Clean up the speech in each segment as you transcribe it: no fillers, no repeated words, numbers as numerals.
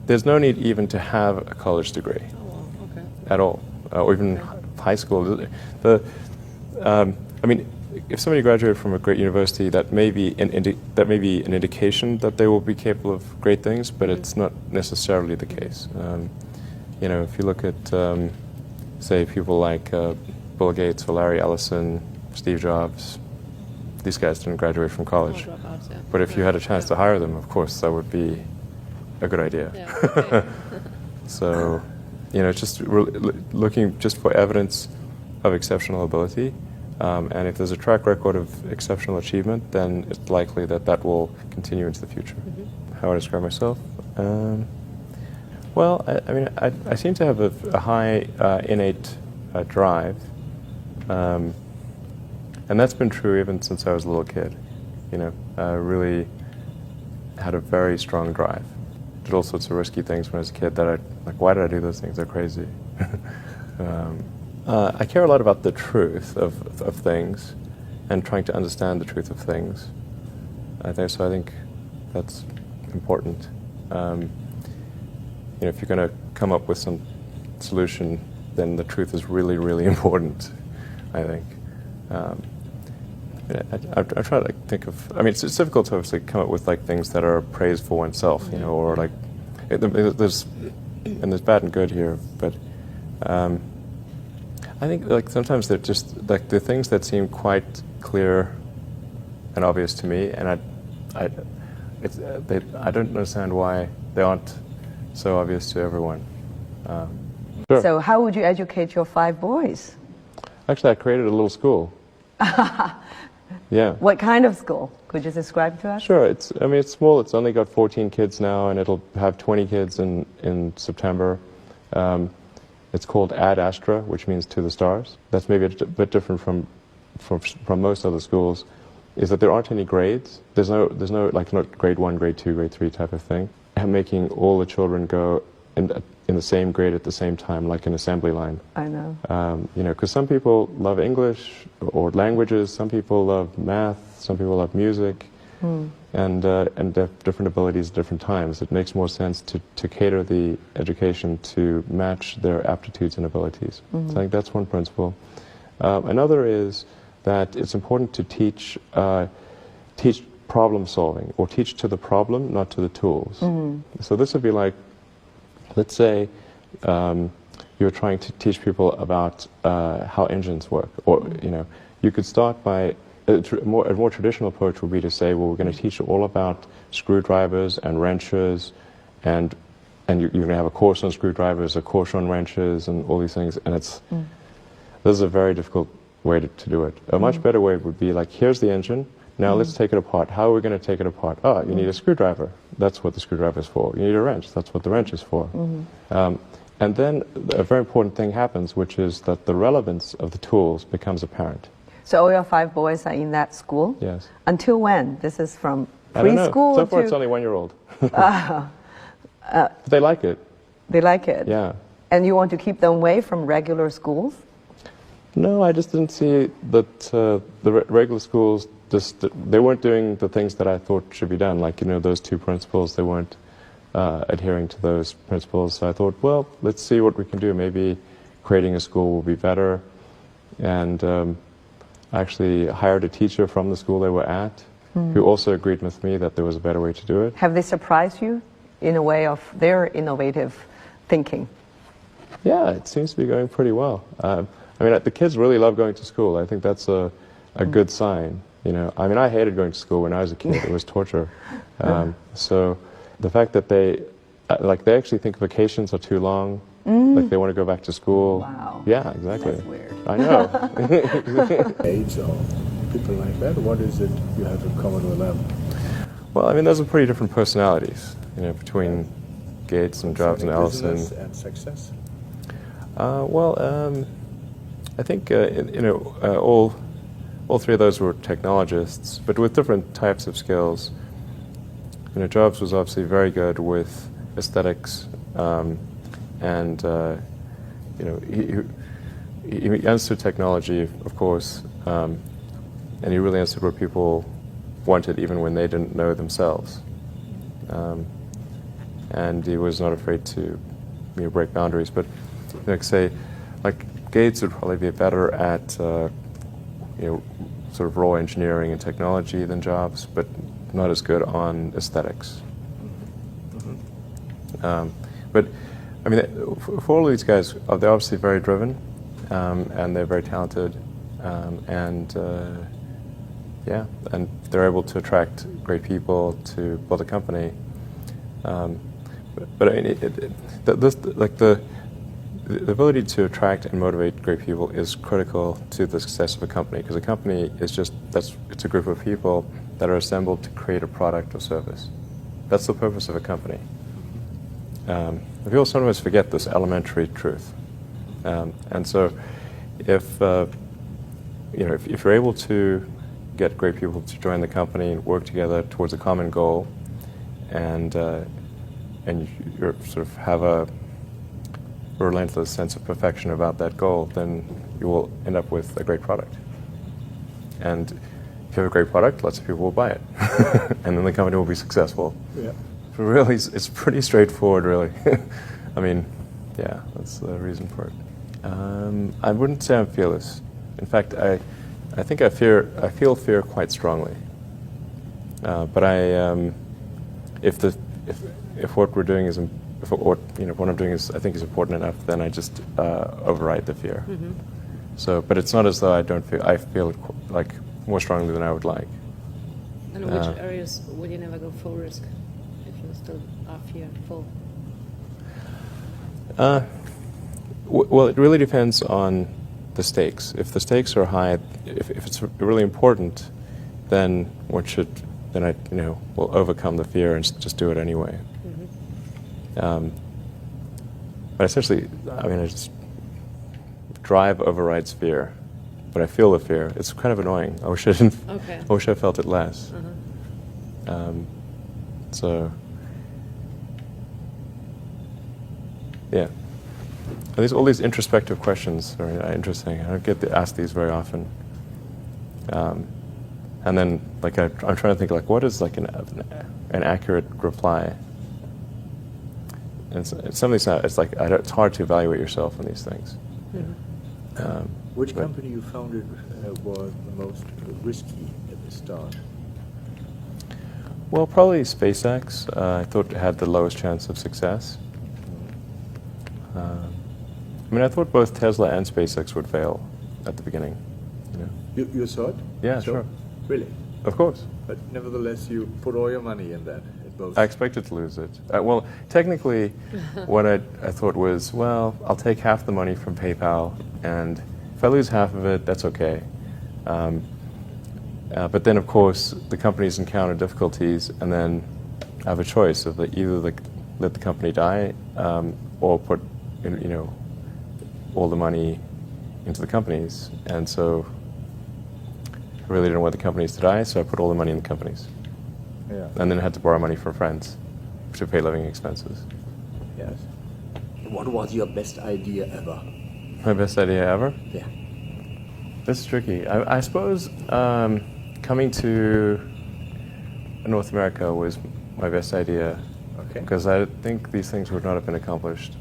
there's no need even to have a college degree at all, or even high school. I mean, if somebody graduated from a great university, that may be an indication that they will be capable of great things, but it's not necessarily the case. You know, if you look at, say, people like Bill Gates or Larry Ellison, Steve Jobs, these guys didn't graduate from college. Dropouts, yeah. But if you had a chance to hire them, of course, that would be a good idea. Yeah. So, you know, just looking just for evidence of exceptional ability, and if there's a track record of exceptional achievement, then it's likely that that will continue into the future. How I describe myself? Well, I mean, I seem to have a high innate drive, and that's been true even since I was a little kid. You know, I really had a very strong drive. Did all sorts of risky things when I was a kid that why did I do those things? They're crazy. I care a lot about the truth of things and trying to understand the truth of things. I think that's important. You know, if you're going to come up with some solution, then the truth is really, really important, I think. I try to think of, I mean, it's difficult to obviously come up with like things that are praise for oneself, you know, or like, there's bad and good here, but I think like sometimes they're just like the things that seem quite clear and obvious to me, and I don't understand why they aren't so obvious to everyone. Sure. So how would you educate your 5 boys? Actually, I created a little school. Yeah. What kind of school? Could you describe to us? Sure. It's small. It's only got 14 kids now, and it'll have 20 kids in September. It's called Ad Astra, which means to the stars. That's maybe a bit different from most other schools, is that there aren't any grades. There's no like not grade 1, grade 2, grade 3 type of thing. I'm making all the children go in the same grade at the same time, like an assembly line. I know. You know, because some people love English or languages, some people love math, some people love music, and they have different abilities at different times. It makes more sense to cater the education to match their aptitudes and abilities. So I think that's one principle. Another is that it's important to teach problem solving, or teach to the problem, not to the tools. So this would be like, let's say you're trying to teach people about how engines work, or you know, you could start by a more traditional approach would be to say, well, we're going to teach you all about screwdrivers and wrenches, and you're going to have a course on screwdrivers, a course on wrenches, and all these things. And this is a very difficult way to do it. A much better way would be like, here's the engine. Now let's take it apart. How are we going to take it apart? Oh, you need a screwdriver. That's what the screwdriver is for. You need a wrench. That's what the wrench is for. And then a very important thing happens, which is that the relevance of the tools becomes apparent. So all your 5 boys are in that school? Yes. Until when? This is from I don't know. preschool So far to... it's only 1-year-old. But they like it. They like it? Yeah. And you want to keep them away from regular schools? No, I just didn't see that the regular schools they weren't doing the things that I thought should be done. Like, you know, those 2 principles, they weren't adhering to those principles. So I thought, well, let's see what we can do. Maybe creating a school will be better. And I actually hired a teacher from the school they were at, who also agreed with me that there was a better way to do it. Have they surprised you in a way of their innovative thinking? Yeah, it seems to be going pretty well. I mean, the kids really love going to school. I think that's a good sign. You know, I mean, I hated going to school when I was a kid. It was torture. So the fact that they actually think vacations are too long, like they want to go back to school. Wow. Yeah, exactly. That's weird. I know. Age or people like that, what is it you have in common with them? Well, I mean, those are pretty different personalities, you know, between Gates and Jobs and Ellison. Business and success? I think, you know, all 3 of those were technologists, but with different types of skills. You know, Jobs was obviously very good with aesthetics, and you know, he understood technology, of course, and he really understood what people wanted, even when they didn't know themselves. and he was not afraid to break boundaries. But like say, like Gates would probably be better at sort of raw engineering and technology than Jobs, but not as good on aesthetics. But I mean, for all of these guys, they're obviously very driven, and they're very talented, and they're able to attract great people to build a company. But I mean, the ability to attract and motivate great people is critical to the success of a company, because a company is it's a group of people that are assembled to create a product or service. That's the purpose of a company. People sometimes forget this elementary truth, and so if you're able to get great people to join the company and work together towards a common goal, and you sort of have a relentless sense of perfection about that goal, then you will end up with a great product. And if you have a great product, lots of people will buy it, and then the company will be successful. Yeah. So really, it's pretty straightforward, really. I mean, yeah, that's the reason for it. I wouldn't say I'm fearless. In fact, I think I feel fear quite strongly. But if what we're doing is what I'm doing is I think is important enough, then I just override the fear. Mm-hmm. So, but it's not as though I feel it like more strongly than I would like. And in which areas would you never go full risk if you still are fearful? Well, it really depends on the stakes. If the stakes are high, if it's really important, then I will overcome the fear and just do it anyway. Mm-hmm. But essentially, I mean, I just drive overrides fear, but I feel the fear. It's kind of annoying. I wish I didn't. Okay. I wish I felt it less. Uh-huh. So, yeah. All these introspective questions are interesting. I don't get asked these very often. And then, like, I'm trying to think, like, what is like an accurate reply? And some of these, it's hard to evaluate yourself on these things. Mm-hmm. Which company you founded was the most risky at the start? Well, probably SpaceX. I thought it had the lowest chance of success. I mean, I thought both Tesla and SpaceX would fail at the beginning. You thought? Yeah, so? sure. Really? Of course. But nevertheless, you put all your money in that. I expected to lose it. Well, technically, what I thought was, well, I'll take half the money from PayPal, and if I lose half of it, that's okay. But then, of course, the companies encounter difficulties, and then I have a choice of either let the company die or put all the money into the companies. And so I really didn't want the companies to die, so I put all the money in the companies. Yeah. And then I had to borrow money from friends to pay living expenses. Yes. What was your best idea ever? My best idea ever? Yeah. This is tricky. I suppose coming to North America was my best idea. Okay. Because I think these things would not have been accomplished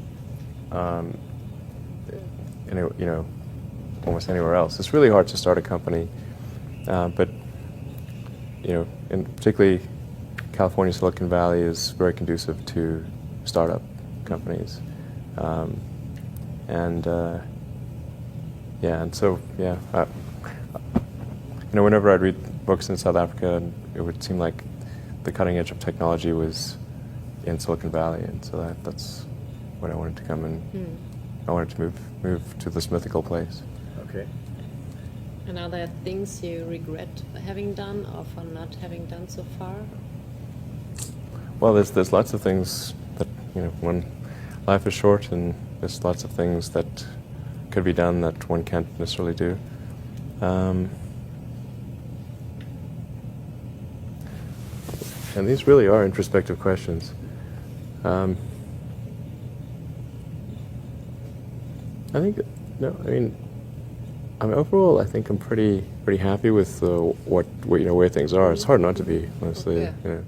almost anywhere else. It's really hard to start a company, but in particularly California, Silicon Valley is very conducive to startup companies, and so whenever I'd read books in South Africa, it would seem like the cutting edge of technology was in Silicon Valley, and so that's what I wanted to come and I wanted to move to this mythical place. Okay. And are there things you regret having done or for not having done so far? Well, there's lots of things that, when life is short, and there's lots of things that could be done that one can't necessarily do. And these really are introspective questions. I think, overall, I think I'm pretty happy with where things are. It's hard not to be, honestly. Yeah.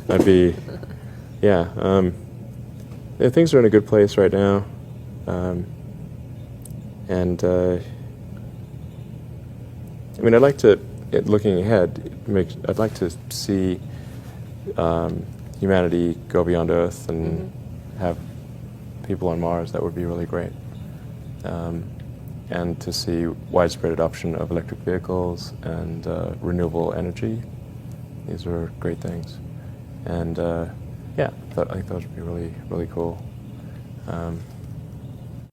I'd be yeah, things are in a good place right now, and I mean, I'd like to, looking ahead, I'd like to see humanity go beyond Earth and have people on Mars. That would be really great. And to see widespread adoption of electric vehicles and renewable energy. These are great things. And yeah, I think those would be really, really cool.